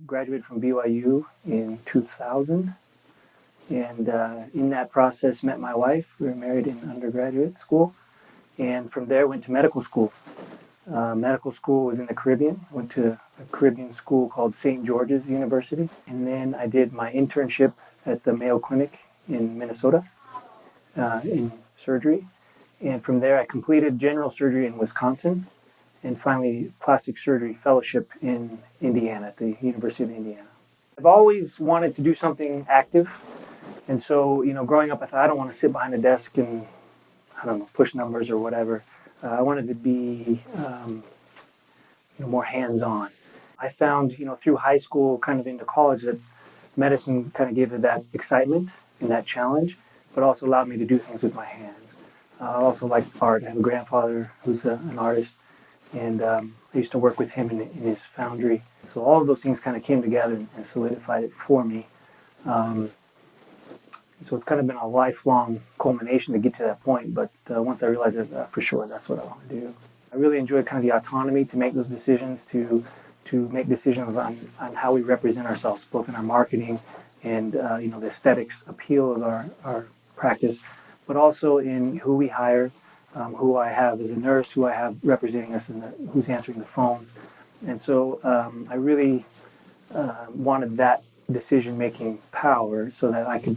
Graduated from BYU in 2000, and in that process met my wife. We were married in undergraduate school, and from there went to medical school. Medical school was in the Caribbean. Went to a Caribbean school called St. George's University, and then I did my internship at the Mayo Clinic in Minnesota in surgery. And from there, I completed general surgery in Wisconsin, and finally plastic surgery fellowship in Indiana at the University of Indiana. I've always wanted to do something active, and so growing up, I thought I don't want to sit behind a desk and push numbers or whatever. I wanted to be more hands-on. I found through high school, kind of into college, that medicine kind of gave it that excitement and that challenge, but also allowed me to do things with my hands. I also like art. I have a grandfather who's an artist, and I used to work with him in his foundry. So all of those things kind of came together and solidified it for me. So it's kind of been a lifelong culmination to get to that point, but once I realized that for sure that's what I want to do. I really enjoy kind of the autonomy to make those decisions, to make decisions on how we represent ourselves, both in our marketing and the aesthetics appeal of our practice, but also in who we hire, who I have as a nurse, who I have representing us, and who's answering the phones. And so I really wanted that decision-making power so that I could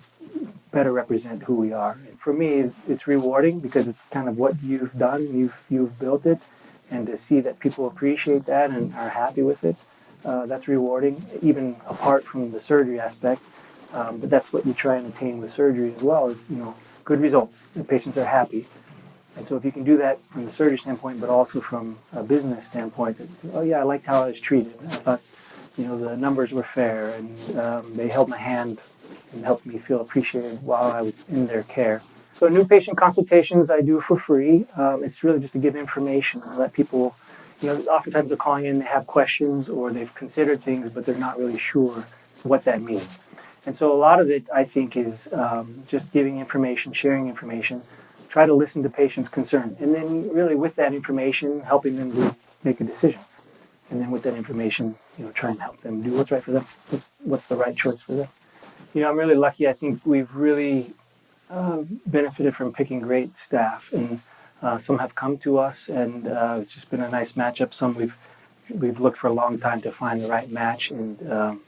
better represent who we are. And for me, it's rewarding because it's kind of what you've done, you've built it, and to see that people appreciate that and are happy with it, that's rewarding, even apart from the surgery aspect. But that's what you try and attain with surgery as well, is good results. The patients are happy. And so if you can do that from the surgery standpoint, but also from a business standpoint, oh yeah, I liked how I was treated. I thought, the numbers were fair, and they held my hand and helped me feel appreciated while I was in their care. So new patient consultations I do for free. It's really just to give information and let people, oftentimes they're calling in, they have questions or they've considered things, but they're not really sure what that means. And so a lot of it, I think, is just giving information, sharing information, try to listen to patients' concerns, and then really with that information, helping them to make a decision. And then with that information, try and help them do what's right for them, what's the right choice for them. I'm really lucky. I think we've really benefited from picking great staff, and some have come to us, and it's just been a nice matchup. Some we've looked for a long time to find the right match, and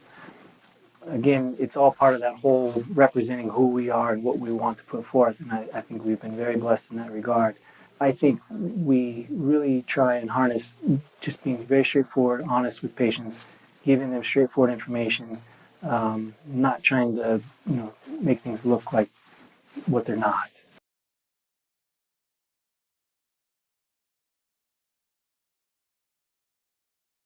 again, it's all part of that whole representing who we are and what we want to put forth, and I think we've been very blessed in that regard. I think we really try and harness just being very straightforward, honest with patients, giving them straightforward information, not trying to make things look like what they're not.